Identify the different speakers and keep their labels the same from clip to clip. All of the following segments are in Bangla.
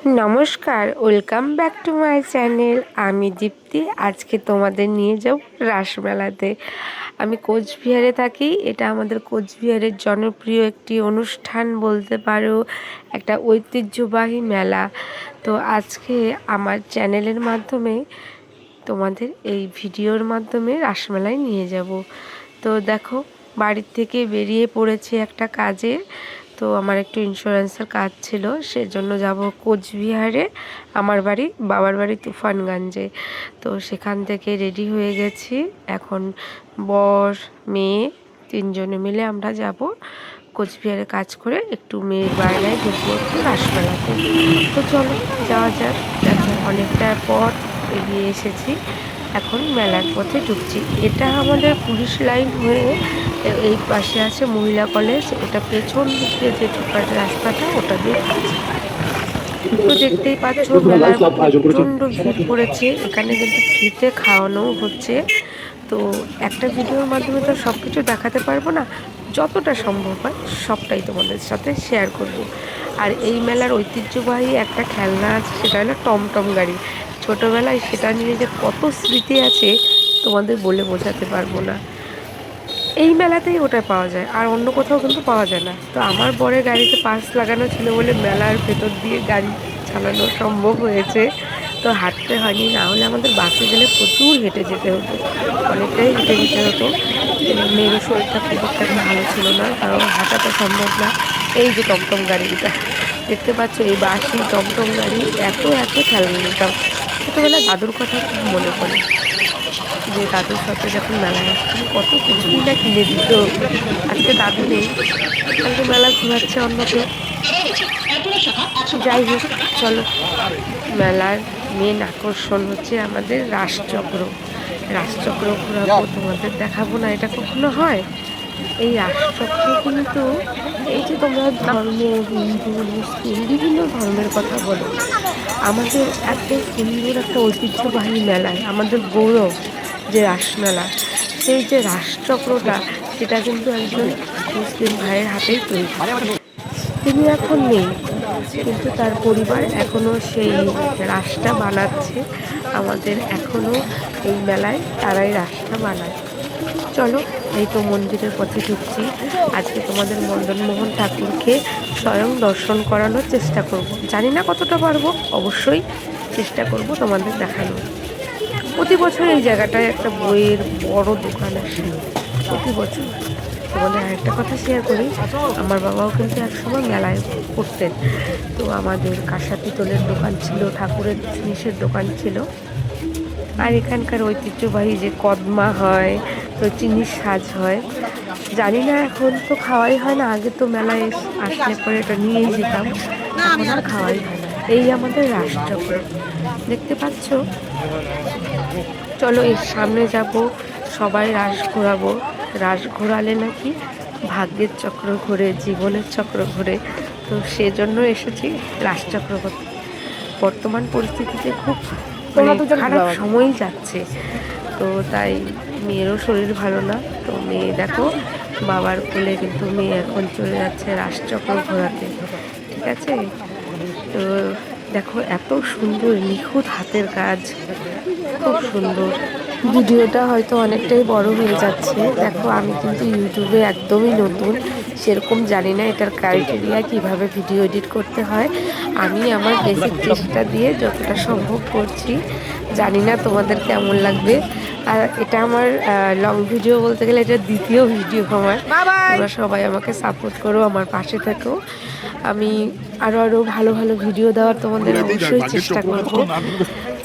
Speaker 1: নমস্কার, welcome back to my channel. আমি দীপ্তি। আজকে তোমাদের নিয়ে যাব রাসমেলাতে। আমি কোচবিহারে থাকি। এটা আমাদের কোচবিহারের জনপ্রিয় একটি অনুষ্ঠান বলতে পারো, একটা ঐতিহ্যবাহী মেলা। তো আজকে আমার চ্যানেলের মাধ্যমে তোমাদের এই ভিডিওর মাধ্যমে রাসমেলায় নিয়ে যাব। তো দেখো, বাড়ির থেকে বেরিয়ে পড়েছি একটা কাজে। তো আমার একটু ইন্স্যুরেন্সের কাজ ছিল, সেজন্য যাব কোচবিহারে। আমার বাড়ি, বাবার বাড়ি তুফানগঞ্জে। তো সেখান থেকে রেডি হয়ে গেছি। এখন বর মেয়ে তিনজনে মিলে আমরা যাব কোচবিহারে কাজ করে একটু মেয়ের বায়নায় ঢুকবো একটু রাসমেলাতে। তো চলো যাওয়া যাক। দেখো অনেকটা পর এগিয়ে এসেছি, এখন মেলার পথে ঢুকছি। এটা আমাদের পুলিশ লাইন হয়ে এই পাশে আছে মহিলা কলেজ। এটা পেছন দিক দিয়ে যে ঢোকার রাস্তাটা, ওটা দিয়ে ঢুকছি। তো দেখতেই পাচ্ছ মেলার প্রচণ্ড ভিড় পড়েছে। এখানে কিন্তু ফ্রিতে খাওয়ানোও হচ্ছে। তো একটা ভিডিওর মাধ্যমে তো সব কিছু দেখাতে পারবো না, যতটা সম্ভব হয় সবটাই তোমাদের সাথে শেয়ার করব। আর এই মেলার ঐতিহ্যবাহী একটা খেলনা আছে, সেটা হলো টমটম গাড়ি। ছোটোবেলায় সেটা নিয়ে যে কত স্মৃতি আছে তোমাদের বলে বোঝাতে পারবো না। এই মেলাতেই ওটা পাওয়া যায়, আর অন্য কোথাও কিন্তু পাওয়া যায় না। তো আমার বরের গাড়িতে পাস লাগানো ছিল বলে মেলার ভেতর দিয়ে গাড়ি চালানো সম্ভব হয়েছে। তো হাঁটতে হয়নি, না হলে আমাদের বাসে গেলে প্রচুর হেঁটে যেতে হতো, অনেকটাই হেঁটে যেতে হতো। মেয়েরও শরীরটা খুব একটা ভালো ছিল না, কারণ হাঁটাটা সম্ভব না। এই যে টমটম গাড়িটা দেখতে পাচ্ছ, এই বাসি টমটম গাড়ি এত এত খেলনা নিতাম। ছোটোবেলায় দাদুর কথা খুব মনে পড়ে, যে দাদুর সাথে যখন মেলায় আসতাম কত কিছুই না কিনে দিত। আজকে দাদু নেই, আজকে মেলা ঘুরাচ্ছে অন্য কেউ। যাই হোক, চলো। মেলার মেন আকর্ষণ হচ্ছে আমাদের রাসচক্র। রাসচক্র ঘোরাবো, তোমাদের দেখাবো না এটা কখনো হয়? এই রাসচক্র কিন্তু, এই যে তোমরা ধর্ম, হিন্দু মুসলিম বিভিন্ন ধর্মের কথা বলো, আমাদের এত সুন্দর একটা ঐতিহ্যবাহী মেলায় আমাদের গৌরব যে রাসমেলা, সেই যে রাসচক্রটা, সেটা কিন্তু একজন মুসলিম ভাইয়ের হাতেই তৈরি। তিনি এখন নেই, কিন্তু তার পরিবার এখনও সেই রাসটা বানাচ্ছে। আমাদের এখনও এই মেলায় তারাই রাসটা বানায়। চলো, এই তো মন্দিরের পথে ঢুকছি। আজকে তোমাদের মদনমোহন ঠাকুরকে স্বয়ং দর্শন করানোর চেষ্টা করব। জানি না কতটা পারবো, অবশ্যই চেষ্টা করব তোমাদের দেখানোর। প্রতি বছর এই জায়গাটায় একটা বইয়ের বড় দোকান আসে, প্রতি বছর। তোমাদের আরেকটা কথা শেয়ার করি, আমার বাবাও কিন্তু একসময় মেলায় করতেন। তো আমাদের কাঁসা পিতলের দোকান ছিল, ঠাকুরের জিনিসের দোকান ছিল। আর এখানকার ঐতিহ্যবাহী যে কদমা হয়, তো চিনির সাজ হয়, জানি না এখন তো খাওয়াই হয় না। আগে তো মেলায় আসলে পরে এটা নিয়েই যেতাম, এখন আর খাওয়াই হয় না। এই আমাদের রাসচক্র দেখতে পাচ্ছ। চলো এর সামনে যাব, সবাই রাস ঘোরাবো। রাস ঘোরালে নাকি ভাগ্যের চক্র ঘোরে, জীবনের চক্র ঘোরে। তো সেজন্য এসেছি রাসচক্র করতে। বর্তমান পরিস্থিতিতে খুব খারাপ সময়ই যাচ্ছে, তো তাই মেয়েরও শরীর ভালো না। তো মেয়ে দেখো, বাবার কোলে কিন্তু মেয়ে এখন চলে যাচ্ছে রাসচক্র ঘোরাতে, ঠিক আছে? তো দেখো, এত সুন্দর নিখুঁত হাতের কাজ, খুব সুন্দর। ভিডিওটা হয়তো অনেকটাই বড় হয়ে যাচ্ছে। দেখো, আমি কিন্তু ইউটিউবে একদমই নতুন, সেরকম জানি না এটার ক্রাইটেরিয়া কিভাবে ভিডিও এডিট করতে হয়। আমি আমার বেসিক চেষ্টা দিয়ে যতটা সম্ভব করছি, জানি না তোমাদের কেমন লাগবে। আর এটা আমার লং ভিডিও বলতে গেলে এটা দ্বিতীয় ভিডিও আমার। তোমরা সবাই আমাকে সাপোর্ট করো, আমার পাশে থেকো। আমি আরও ভালো ভালো ভিডিও দেওয়ার তোমাদের অবশ্যই চেষ্টা করবো।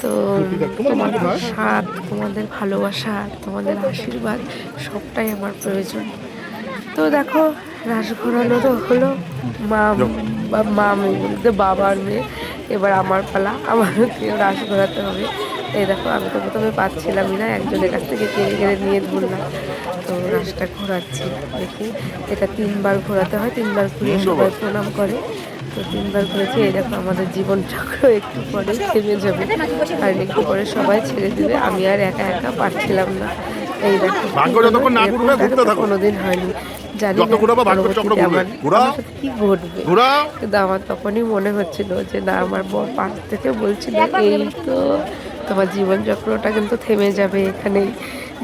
Speaker 1: তো তোমাদের সাথ, তোমাদের ভালোবাসা, তোমাদের আশীর্বাদ সবটাই আমার প্রয়োজন। তো দেখো, রাস ঘোরানোরও হলো। মা মেয়ে বলতে বাবার মেয়ে, এবার আমার পালা, আমারও কেউ রাস ঘোরাতে হবে। এই দেখো, আমি তো প্রথমে পাচ্ছিলামই না, একজনের কাছ থেকে কেড়ে কেড়ে নিয়ে ধরলাম। তো রাসটা ঘোরাচ্ছি, দেখি এটা 3বার ঘোরাতে হয়, 3বার ঘুরিয়ে সবাই প্রণাম করে। তো 3বার ঘুরেছে। এই দেখো, আমাদের জীবন চক্র একটু পরে থেমে যাবে, আর একটু পরে সবাই ছেড়ে দিবে। আমি আর একা একা পারছিলাম না। এই দেখো, কোনোদিন হয়নি। জানি না পরবর্তীতে আমার সাথে কি ঘটবে, কিন্তু আমার তখনই মনে হচ্ছিল যে না, আমার বর পাশ থেকে বলছিল এই তো তোমার জীবনচক্রটা কিন্তু থেমে যাবে এখানেই,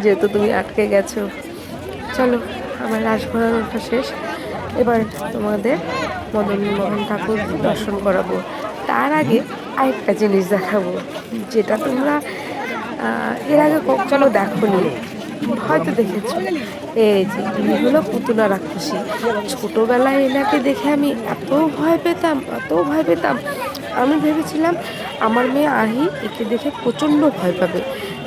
Speaker 1: যেহেতু তুমি আটকে গেছো। চলো, আমার রাস ঘোরানোটা শেষ, এবার তোমাদের মদন মোহন ঠাকুর দর্শন করাবো। তার আগে আরেকটা জিনিস দেখাবো, যেটা তোমরা এর আগে কখনো দেখোনি, হয়তো দেখেছো। এই যে ইনি হলো পুতুনা রাক্ষসী। ছোটোবেলায় এনাকে দেখে আমি এত ভয় পেতাম, এত ভয় পেতাম। আমি ভেবেছিলাম আমার মেয়ে আহি একে দেখে প্রচণ্ড ভয় পাবে,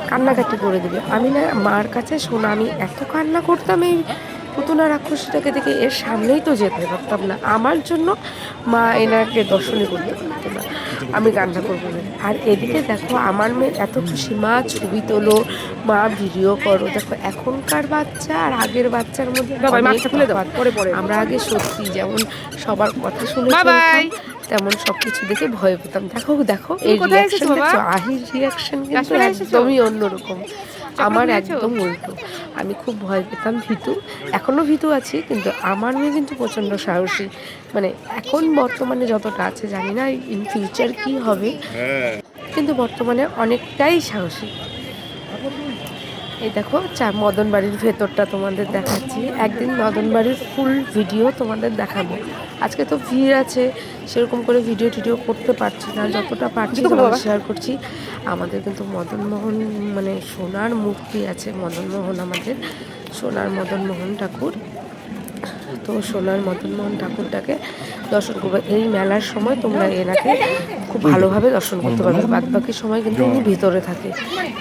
Speaker 1: কান্নাকাটি করে দেবে। আমি না মার কাছে শোনা, আমি এত কান্না করতাম এই পুতুনা রাক্ষসীটাকে দেখে, এর সামনেই তো যেতে পারতাম না। আমার জন্য মা এনাকে দর্শনই করতে পারতো না, আমি কান্না করবো না। আর এদিকে দেখো আমার মেয়ে এত খুশি, মা ছবি তোলো, মা ভিডিও করো। দেখো এখনকার বাচ্চা আর আগের বাচ্চার মধ্যে আমরা আগে সত্যি যেমন সবার কথা শুনে তেমন সবকিছু দেখে ভয় পেতাম। দেখো দেখো এই রিয়াকশন দেখছো, আহির রিয়াকশন কিন্তু একদমই অন্যরকম, আমার একদম উল্টো। আমি খুব ভয় পেতাম, ভীতু, এখনও ভীতু আছি, কিন্তু আমার মেয়ে কিন্তু প্রচণ্ড সাহসী। মানে এখন বর্তমানে যতটা আছে জানি না ইন ফিউচার কি হবে, কিন্তু বর্তমানে অনেকটাই সাহসী। এই দেখো মদন বাড়ির ভেতরটা তোমাদের দেখাচ্ছি, একদিন মদন বাড়ির ফুল ভিডিও তোমাদের দেখাবো। আজকে তো ভিড় আছে, সেরকম করে ভিডিও টিডিও করতে পারছি না, যতটা পারছি তোমাদের শেয়ার করছি। আমাদের কিন্তু মদনমোহন মানে সোনার মূর্তি আছে, মদনমোহন আমাদের সোনার মদনমোহন ঠাকুর। তো সোনার মদনমোহন ঠাকুরটাকে দর্শন করবো এই মেলার সময়। তোমরা এনাকে খুব ভালোভাবে দর্শন করতে পারবে, বাদ বাকি সময় কিন্তু উনি ভিতরে থাকে।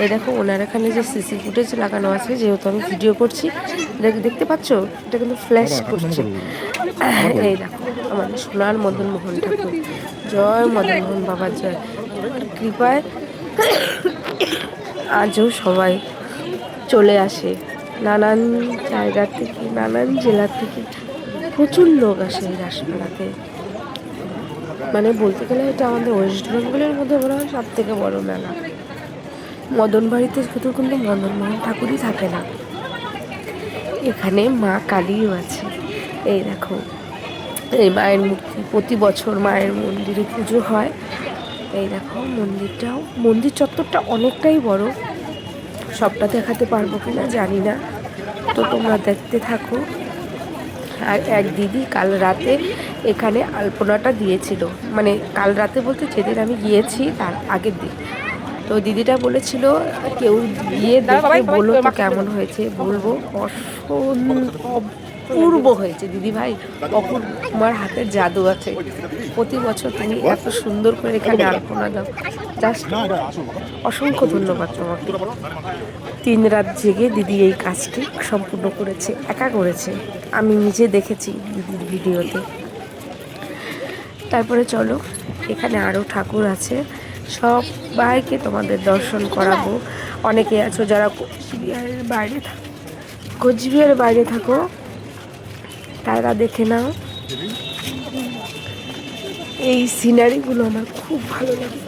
Speaker 1: এই দেখো ওনার এখানে যে সিসি ফুটেজ লাগানো আছে, যেহেতু আমি ভিডিও করছি, এটা দেখতে পাচ্ছ, এটা কিন্তু ফ্ল্যাশ করছে। এই দেখো আমার সোনার মদনমোহন ঠাকুর, জয় মদনমোহন বাবার জয়। কৃপায় আজও সবাই চলে আসে নানান জায়গা থেকে, নানান জেলা থেকে, প্রচুর লোক আসে এই রাসমেলাতে। মানে বলতে গেলে এটা আমাদের ওয়েস্ট বেঙ্গলের মধ্যে মনে হয় সব থেকে বড় মেলা। মদন বাড়িতে শুধু কিন্তু মদনমোহন ঠাকুরই থাকে না, এখানে মা কালীও আছে। এই দেখো এই মায়ের মূর্তি, প্রতি বছর মায়ের মন্দিরে পুজো হয়। এই দেখো মন্দিরটাও, মন্দির চত্বরটা অনেকটাই বড়, সবটা দেখাতে পারবো কিনা জানি না, তো তোমরা দেখতে থাকো। আর এক দিদি কাল রাতে এখানে আলপনাটা দিয়েছিল, মানে কাল রাতে বলতে যেদিন আমি গিয়েছি তার আগের দিন। তো দিদিটা বলেছিল কেউ গিয়ে দেখে বলো তো কেমন হয়েছে। বলবো অপূর্ব হয়েছে দিদি ভাই, অপূর্ব। তোমার হাতের জাদু আছে, প্রতি বছর তুমি এত সুন্দর করে এখানে আলপনা দাও, জাস্ট অসংখ্য ধন্যবাদ তোমাকে। 3 রাত জেগে দিদি এই কাজটি সম্পূর্ণ করেছে, একা করেছে, আমি নিজে দেখেছি দিদির ভিডিওতে। তারপরে চলো, এখানে আরও ঠাকুর আছে, সবাইকে তোমাদের দর্শন করাবো। অনেকে আছো যারা কোচবিহারের বাইরে থাকো, কোচবিহারের বাইরে থাকো, তারা দেখে নাও। এই সিনারিগুলো আমার খুব ভালো লাগে।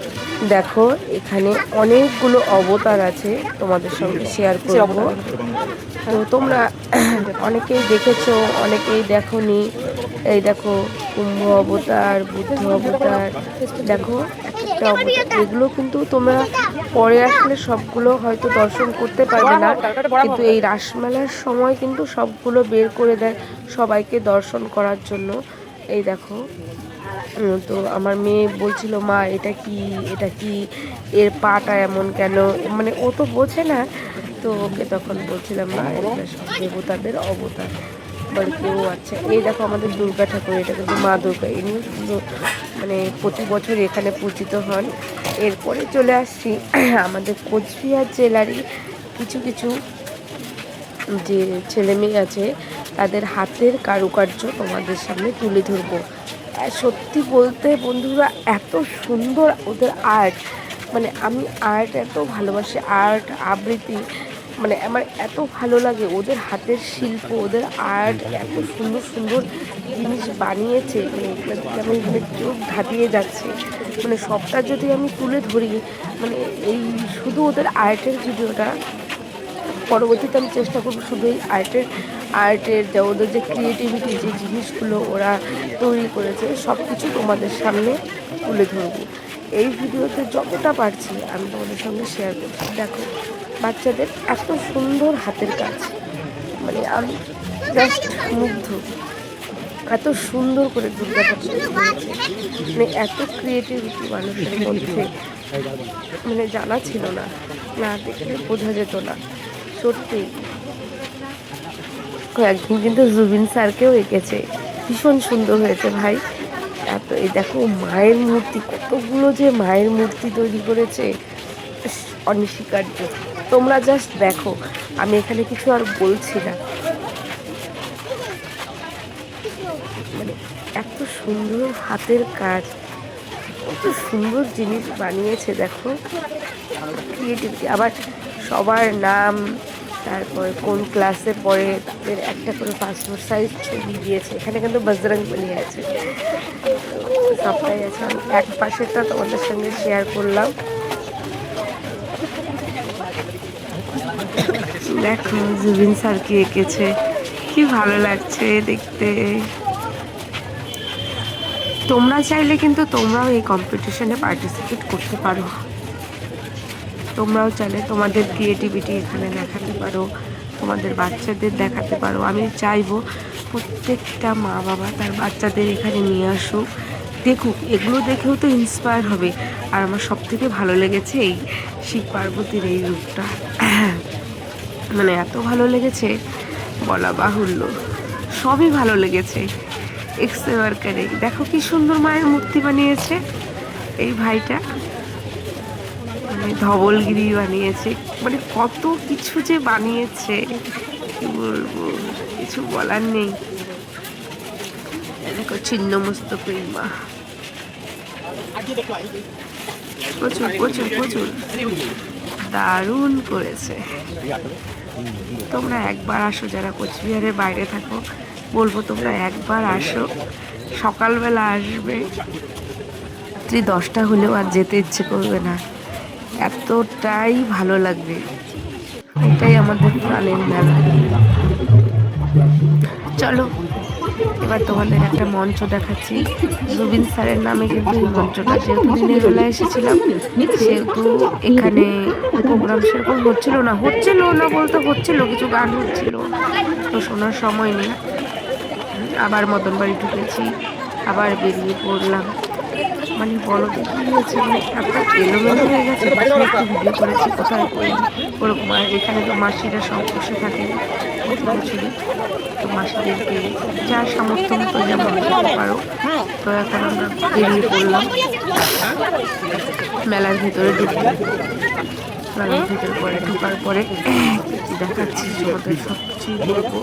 Speaker 1: দেখো এখানে অনেকগুলো অবতার আছে, তোমাদের সঙ্গে শেয়ার করবো। তো তোমরা অনেকেই দেখেছো, অনেকেই দেখোনি। এই দেখো কুম্ভ অবতার, বুদ্ধ অবতার, দেখো একটা অবতার। এগুলো কিন্তু তোমরা পরে আসলে সবগুলো হয়তো দর্শন করতে পারবে না, কিন্তু এই রাসমেলার সময় কিন্তু সবগুলো বের করে দেয় সবাইকে দর্শন করার জন্য। এই দেখো, তো আমার মেয়ে বলছিল মা এটা কি, এটা কি, এর পাটা এমন কেন, মানে ও তো বোঝে না। তো ওকে তখন বলছিলাম মা এটা সব দেবতাদের অবতার। বলে কেউ আচ্ছা। এই দেখো আমাদের দুর্গা ঠাকুর, এটা কিন্তু মা দুর্গা, ইনি মানে প্রতি বছর এখানে পূজিত হন। এরপরে চলে আসছি আমাদের কোচবিহার জেলারই কিছু কিছু যে ছেলে মেয়ে আছে, তাদের হাতের কারুকার্য তোমাদের সামনে তুলে ধরবো। সত্যি বলতে বন্ধুরা, এত সুন্দর ওদের আর্ট, মানে আমি আর্ট এত ভালোবাসি, আর্ট আবৃত্তি, মানে আমার এত ভালো লাগে ওদের হাতের শিল্প, ওদের আর্ট, এত সুন্দর সুন্দর জিনিস বানিয়েছে, মানে মানে চোখ ধাঁধিয়ে যাচ্ছে। মানে সবটা যদি আমি তুলে ধরি, মানে এই শুধু ওদের আর্টের ভিডিওটা পরবর্তীতে আমি চেষ্টা করবো শুধু এই আর্টের যে ওদের যে ক্রিয়েটিভিটি যে জিনিসগুলো ওরা তৈরি করেছে সব কিছু তোমাদের সামনে তুলে ধরবো। এই ভিডিওতে যতটা পারছি আমি তোমাদের সঙ্গে শেয়ার করছি। দেখো বাচ্চাদের এত সুন্দর হাতের কাজ, মানে আমি জাস্ট মুগ্ধ, এত সুন্দর করে দুর্গা পুজো মানে এত ক্রিয়েটিভিটি মানুষের মধ্যে মানে জানা ছিল না, না দেখলে বোঝা যেত না। সত্যি কয়েকদিন কিন্তু জুবিন স্যারকেও এঁকেছে, ভীষণ সুন্দর হয়েছে ভাই। এত এই দেখো মায়ের মূর্তি, কতগুলো যে মায়ের মূর্তি তৈরি করেছে, অনস্বীকার্য। তোমরা জাস্ট দেখো, আমি এখানে কিছু আর বলছি না। মানে এত সুন্দর হাতের কাজ, কত সুন্দর জিনিস বানিয়েছে দেখো, ক্রিয়েটিভিটি। আবার সবার নাম, তারপর কোন ক্লাসে পড়ে তাদের একটা করে পাসপোর্ট সাইজ ছবি দিয়েছে। এখানে কিন্তু বজরংবলী আছে, সবটাই আছে। আমি এক পাশেরটা তোমাদের সঙ্গে শেয়ার করলাম। দেখো জুবিন স্যারকে এঁকেছে, কি ভালো লাগছে দেখতে। তোমরা চাইলে কিন্তু তোমরাও এই কম্পিটিশনে পার্টিসিপেট করতে পারো। তোমরাও চাইলে তোমাদের ক্রিয়েটিভিটি এখানে দেখাতে পারো, তোমাদের বাচ্চাদের দেখাতে পারো। আমি চাইবো প্রত্যেকটা মা বাবা তার বাচ্চাদের এখানে নিয়ে আসুক, দেখুক, এগুলো দেখেও তো ইন্সপায়ার হবে। আর আমার সবথেকে ভালো লেগেছে এই শিব পার্বতীর এই রূপটা, মানে এত ভালো লেগেছে বলা বাহুল্য, সবই ভালো লেগেছে। এক্সেবার করে দেখো কি সুন্দর মায়ের মূর্তি বানিয়েছে এই ভাইটা, মানে ধবলগিরি বানিয়েছে, মানে কত কিছু যে বানিয়েছে কি বলবো, কিছু বলার নেই। দেখো ছিন্নমস্তকের মা, প্রচুর প্রচুর প্রচুর দারুণ করেছে। তোমরা একবার আসো, যারা কোচবিহারের বাইরে থাকো বলবো তোমরা একবার আসো, সকালবেলা আসবে, রাত্রি 10টা হলেও আর যেতে ইচ্ছে করবে না, এতটাই ভালো লাগবে। এটাই আমাদের প্রাণের মেলা। চলো এবার তোমাদের একটা মঞ্চ দেখাচ্ছি। জুবিন স্যারের নামে কিন্তু এই মঞ্চটা, যেহেতু দিনের বেলা এসেছিলাম সেহেতু এখানে প্রোগ্রাম সেরকম হচ্ছিল না বলতে হচ্ছিল, কিছু গান হচ্ছিল, তো শোনার সময় নেই। আবার মদন বাড়ি ঢুকেছি, আবার বেরিয়ে পড়লাম। মানে বলো দেখিয়েছে, মানে এত এলোমেলো হয়ে গেছে। পাশে একটু ভিডিও করেছি, কোথায় ওরকম। আর এখানে তো মাসিরা সব বসে থাকে প্রতি বছরই, তো মাসিদেরকে যার সামর্থ্য মতো যেমন দিতে পারো। তো এখন আমরা বেরিয়ে পড়লাম মেলার ভেতরে ঢুকবো। মেলার ভেতরে পরে ঢোকার পরে দেখাচ্ছি তোমাদের সব কিছুই বলবো।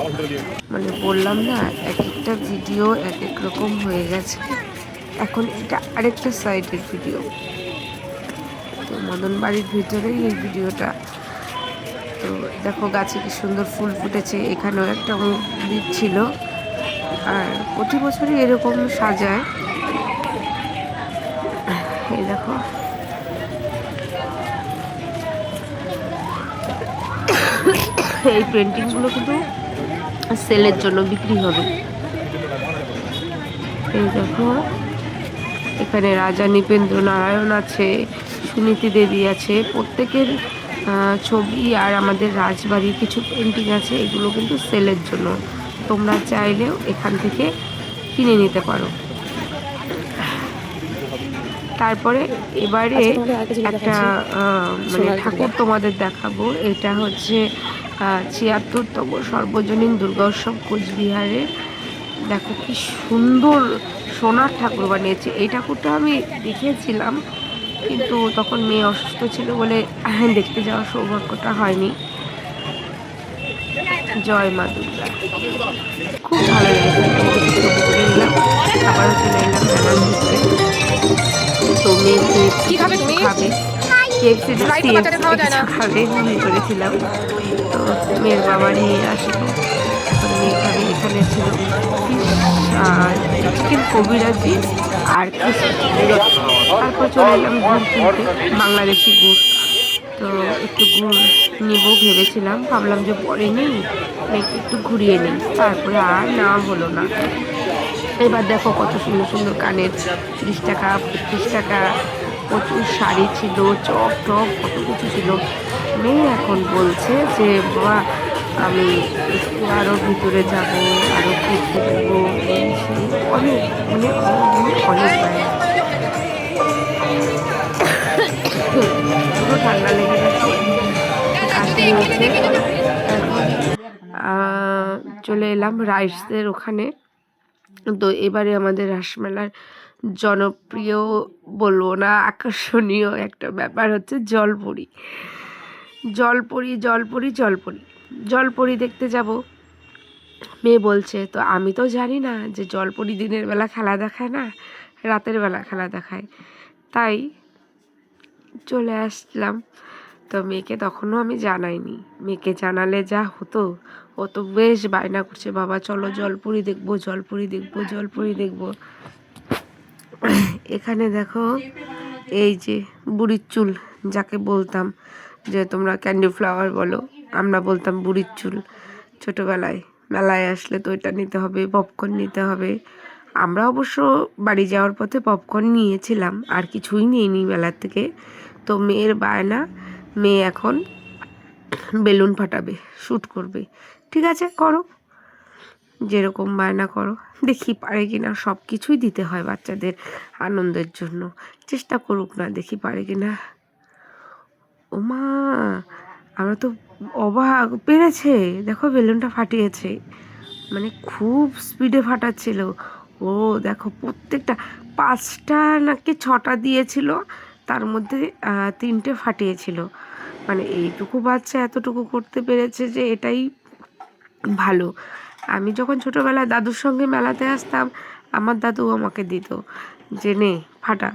Speaker 1: মানে বললাম না, এক একটা ভিডিও এক এক রকম হয়ে গেছে। এখন এটা আরেকটা সাইডের ভিডিও, তো মদন বাড়ির ভিতরেই এই ভিডিওটা। তো দেখো গাছে কি সুন্দর ফুল ফুটেছে, এখানেও একটা মন্দির ছিল, আর প্রতি বছরই এরকম সাজায়। এই দেখো এই পেন্টিংগুলো কিন্তু সেলের জন্য বিক্রি হবে। এই দেখো এখানে রাজা নৃপেন্দ্র নারায়ণ আছে, সুনীতি দেবী আছে, প্রত্যেকের ছবি, আর আমাদের রাজবাড়ির কিছু পেন্টিং আছে। এগুলো কিন্তু সেলের জন্য, তোমরা চাইলেও এখান থেকে কিনে নিতে পারো। তারপরে এবারে একটা মানে ঠাকুর তোমাদের দেখাবো। এটা হচ্ছে ৭৬তম সর্বজনীন দুর্গা উৎসব কোচবিহারে। দেখো কি সুন্দর সোনার ঠাকুর বানিয়েছে। এই ঠাকুরটা আমি দেখেছিলাম, কিন্তু তখন মেয়ে অসুস্থ ছিল বলে দেখতে যাওয়ার সৌভাগ্যটা হয়নি। জয় মা দুর্গা, খুব ভালো লেগেছে। আবারও চলে এলাম মেলার মধ্যে। তো মেয়ে KFC খাবে, KFC খাবে মনে করেছিলাম, তো মেয়ের বাবা নিয়ে আসলো। এখন মেয়ে খাবে। এখানে ছিল চিকেন কবিরাজি আর তারপর চলে এলাম গুড় কিনতে, বাংলাদেশি গুড়। তো একটু গুড় নিব ভেবেছিলাম, ভাবলাম যে পরে নিই, মেয়েকে একটু ঘুরিয়ে নিই, তারপরে আর না হলো না। এবার দেখো কত সুন্দর সুন্দর কানের, 30 টাকা 35 টাকা, প্রচুর শাড়ি ছিল, চপ টপ কত কিছু ছিল। মেয়ে এখন বলছে যে বাবা আমি একটু আরও ভিতরে যাব, আরও ঘুরতে দেবো, এই সেই অনেক মানে অনেক বাইরে পুরো ঠান্ডা লেগে গেছে, কাশি হয়েছে। এখন চলে এলাম রাইডসের ওখানে। তো এবারে আমাদের রাসমেলার জনপ্রিয় বলবো না, আকর্ষণীয় একটা ব্যাপার হচ্ছে জলপরি। জলপরি জলপরি জলপরি জলপরি দেখতে যাব মেয়ে বলছে। তো আমি তো জানি না যে জলপরি দিনের বেলা খেলা দেখায় না, রাতের বেলা খেলা দেখায়, তাই চলে আসলাম। তো মেয়েকে তখনও আমি জানাইনি, মেয়েকে জানালে যা হতো, ও তো বেশ বায়না করছে, বাবা চলো জলপরি দেখবো, জলপরি দেখবো, জলপরি দেখবো। এখানে দেখো এই যে বুড়ির চুল, যাকে বলতাম, যে তোমরা ক্যান্ডি ফ্লাওয়ার বলো, আমরা বলতাম বুড়ির চুল ছোটোবেলায়। মেলায় আসলে তো এটা নিতে হবে, পপকর্ন নিতে হবে। আমরা অবশ্য বাড়ি যাওয়ার পথে পপকর্ন নিয়েছিলাম, আর কিছুই নিইনি মেলার থেকে। তো মেয়ের বায়না, মেয়ে এখন বেলুন ফাটাবে, শ্যুট করবে। ঠিক আছে করো, যেরকম বায়না করো, দেখি পারে কিনা। সব কিছুই দিতে হয় বাচ্চাদের আনন্দের জন্য, চেষ্টা করুক না, দেখি পারে কিনা। ওমা আমরা তো অবাক, পেরেছে, দেখো বেলুনটা ফাটিয়েছে, মানে খুব স্পিডে ফাটাচ্ছিল ও। দেখো প্রত্যেকটা 5টা নাকি 6টা দিয়েছিল, তার মধ্যে 3টে ফাটিয়েছিল। মানে এইটুকু বাচ্চা এতটুকু করতে পেরেছে যে এটাই ভালো। আমি যখন ছোটোবেলায় দাদুর সঙ্গে মেলাতে আসতাম, আমার দাদু আমাকে দিত যে নে ফাটা,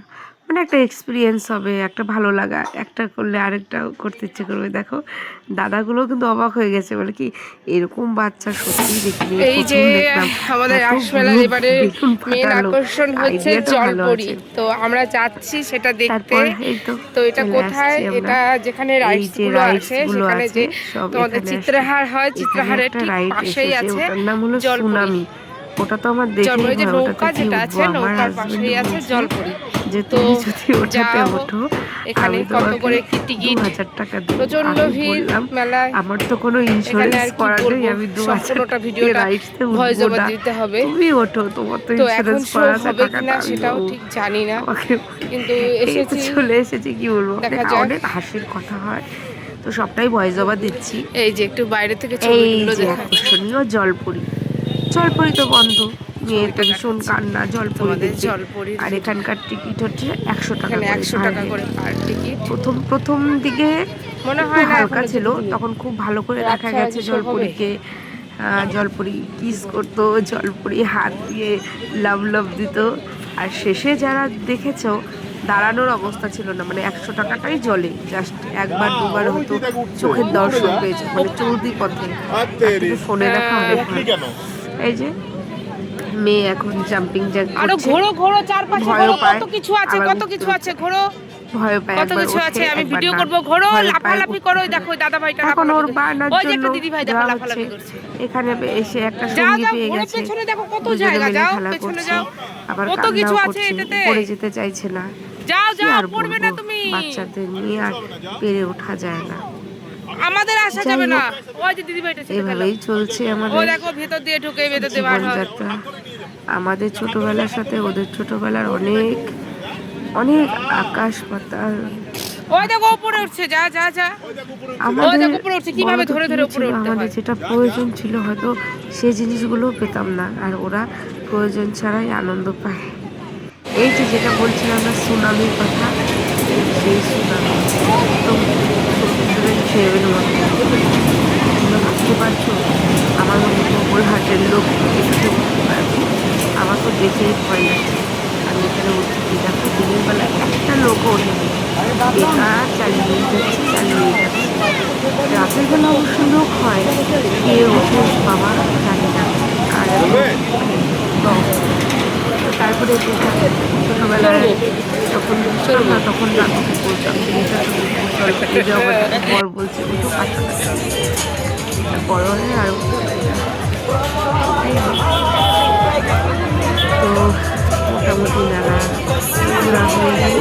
Speaker 1: মানে একটা এক্সপিরিয়েন্স হবে, একটা ভালো লাগা, একটা করলে আরেকটা করতে ইচ্ছে করবে। দেখো দাদাগুলো কিন্তু অবাক হয়ে গেছে, বলে কি এরকম বাচ্চা সত্যিই দেখিনি,
Speaker 2: এই যে আমাদের রাসমেলার এবারে মেন আকর্ষণ হচ্ছে জলপরি। তো আমরা যাচ্ছি সেটা দেখতে। তো এটা কোথায়, এটা যেখানে রাইডস গুলো আছে সেখানে, যে তোমাদের চিত্রহার হয়, চিত্রহারের ঠিক পাশেই আছে জলপরি।
Speaker 1: ওটা তো আমার দেখে
Speaker 2: যে নৌকা যেটা আছে, নৌকার পাশেই আছে জলপরি।
Speaker 1: যে তুমি যদি ওটাতে ওঠো,
Speaker 2: এখানে কত করে কি টিকিট,
Speaker 1: 2000 টাকা দেব।
Speaker 2: প্রচন্ড ভিড় মেলায়।
Speaker 1: আমার তো কোনো ইন্স্যুরেন্স করা নেই, আমি 2000
Speaker 2: টাকা ভিডিওটা ভয়েস ওভার দিতে হবে।
Speaker 1: তুমি ওঠো, তোমার তো
Speaker 2: তো এখন
Speaker 1: ইন্স্যুরেন্স
Speaker 2: শো
Speaker 1: করা আছে,
Speaker 2: হবে কিনা সেটাও ঠিক জানি না, কিন্তু এসেছি,
Speaker 1: চলে এসেছি, কি বলবো,
Speaker 2: দেখা যাক।
Speaker 1: অনেক হাসির কথা হয়, তো সবটাই ভয়েস ওভার দিচ্ছি।
Speaker 2: এই যে একটু বাইরে থেকে ছবিগুলো
Speaker 1: দেখা, আকর্ষণীয় জলপরি। জলপরি তো বন্ধ, মেয়ের তো ভীষণ কান্না জলপরি দেখতে। আর এখানকার টিকিট হচ্ছে 100 টাকা,
Speaker 2: 100 টাকা করে পার টিকিট।
Speaker 1: প্রথম দিকে
Speaker 2: মনে হয় না
Speaker 1: হালকা ছিল, তখন খুব ভালো করে দেখা গেছে জলপরিকে। জলপরি কিস করতো, জলপরি হাত দিয়ে লাভ লাভ দিত। আর শেষে যারা দেখেছো, দাঁড়ানোর অবস্থা ছিল না, মানে 100 টাকাটাই জলে জাস্ট একবার দুবার হয়তো চোখের দর্শন পেয়েছে, মানে চলতি পথে। ফোনে দেখা অনেক ভালো। এই যে মেয়ে এখন জাম্পিং জ্যাক করছে,
Speaker 2: ঘোরো ঘোরো, চারপাশে ঘোরো, কত কিছু আছে,
Speaker 1: কত কিছু আছে,
Speaker 2: ঘোরো,
Speaker 1: ভয় পায়,
Speaker 2: কত কিছু আছে, আমি ভিডিও করব, ঘোরো, লাফালাফি করো। দেখো দাদা ভাইটা
Speaker 1: এখন ওর বায়নার জন্য
Speaker 2: দিদি ভাই দেখো লাফালাফি করছে।
Speaker 1: এখানে এসে একটা সঙ্গী পেয়ে গেছে,
Speaker 2: পেছনে দেখো কত জায়গা, যাও পেছনে যাও,
Speaker 1: আবার
Speaker 2: কত কিছু আছে এটাতে,
Speaker 1: পড়ে যেতে চাইছে না।
Speaker 2: যাও যাও, পড়বে না তুমি।
Speaker 1: বাচ্চাদের নিয়ে আর পেরে ওঠা যায় না,
Speaker 2: আমাদের আসা যাবে না। ওই যে দিদি ভাইটা
Speaker 1: এভাবেই চলছে আমাদের।
Speaker 2: ও দেখো ভেতর দিয়ে ঢুকে, ভেতর দিয়ে বার হয়।
Speaker 1: আমাদের ছোটবেলার সাথে ওদের ছোটবেলার অনেক অনেক আকাশ পাতাল।
Speaker 2: ওই দেখো উপরে উঠছে, যা যা যা, আমাদের উপরে উঠছে, কিভাবে ধরে ধরে উপরে উঠতে হয়।
Speaker 1: আমাদের যেটা প্রয়োজন ছিল হয়তো সেই জিনিসগুলো পেতাম না, আর ওরা প্রয়োজন ছাড়াই আনন্দ পায়। এই যে যেটা বলছিলাম না সুনামির কথা, সেই সুনামি একদম সমুদ্রের মতো। তোমরা ভাবতে পারছো আমার মতো গোলহাটের লোক এখানে উঠতে পারবে? আমার তো দেখেই ভয় লাগছে। আমি এখানে উঠছি, দেখো দিনের বেলা একটা লোকও ওঠেনি, বেকার চালিয়ে যাচ্ছে। রাতের বেলা অবশ্য লোক হয়, কে ওঠে বাবা জানি না। আর তারপরে যেটা ছোটোবেলায় যখন বুঝতাম না তখন দাদুকে বলতাম যে এটা তুমি চলো, এই যে আমার বর বলছে ও তো 500 টাকা, বড় হলে আরও তো মোটামুটি মেলা ঘোরা হয়ে গেল।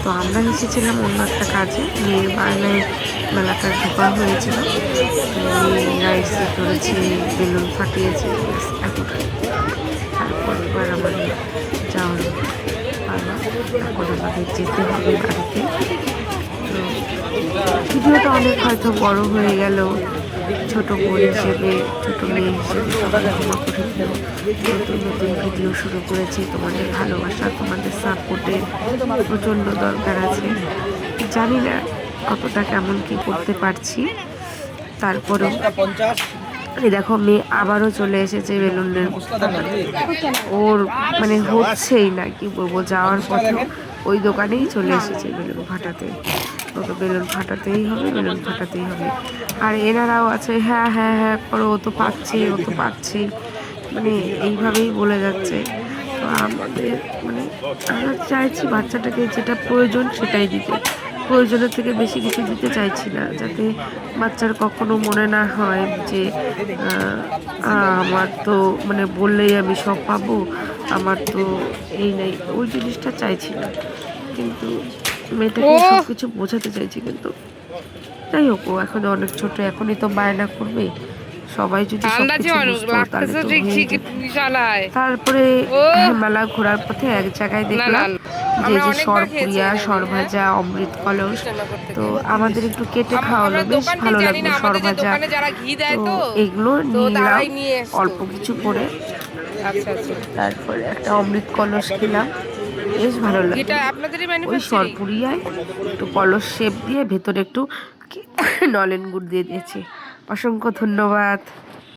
Speaker 1: তো আমরা এসেছিলাম অন্য একটা কাজে, মেয়ের বাংলায় মেলাটা ঢোকা হয়েছিল, রাইডসে চড়েছে, বেলুন ফাটিয়েছে, এতটাই। তারপর এবার আমাদের যাওয়ার পালা, এখন আমাদের যেতে হবে বাড়িতে। তো ভিডিওটা অনেক হয়তো বড় হয়ে গেল, ছোট বোন হিসেবে, ছোট মেয়ে হিসেবে সবাই ক্ষমা করে দিল। নতুন নতুন ভিডিও শুরু করেছি, তোমাদের ভালোবাসা, তোমাদের সাপোর্টের প্রচণ্ড দরকার আছে। জানি না কতটা কেমন কি করতে পারছি, তারপরেও এই দেখো মেয়ে আবারও চলে এসেছে বেলুনের ওর মানে হচ্ছেই না, কি বলবো, যাওয়ার পথে ওই দোকানেই চলে এসেছে বেলুন ফাটাতে। ওকে বেলুন ফাটাতেই হবে, বেলুন ফাটাতেই হবে। আর এনারাও আছে, হ্যাঁ হ্যাঁ হ্যাঁ করো, ও তো পাচ্ছে, ও তো পাচ্ছে, মানে এইভাবেই বলে যাচ্ছে। তো আমাদের মানে আমরা চাইছি বাচ্চাটাকে যেটা প্রয়োজন সেটাই দিতে, প্রয়োজনের থেকে বেশি কিছু দিতে চাইছি না, যাতে বাচ্চার কখনো মনে না হয় যে আমার তো মানে বললেই আমি সব পাবো, আমার তো এই নেই, ওই জিনিসটা চাইছি না। কিন্তু মেয়েটাকে সব কিছু বোঝাতে চাইছি, কিন্তু যাই হোক, ও এখন অনেক ছোট, এখনই তো বায়না করবে। সবাই যদি সবকিছু বুঝতো তাহলে তো হয়ে যেত। তারপরে মেলা ঘোরার পথে এক জায়গায় দেখলাম যে যে সরপুরিয়া, সরভাজা, অমৃত কলস, তো আমাদের একটু কেটে খাওয়ালো, বেশ ভালো লাগলো সরভাজা। তো এগুলো নিলাম অল্প কিছু করে, তারপরে একটা অমৃত কলস খেলাম, বেশ ভালো লাগলো। ওই সরপুরিয়ায় একটু কলস শেপ দিয়ে ভেতরে একটু নলেন গুড় দিয়ে দিয়েছি। অসংখ্য ধন্যবাদ।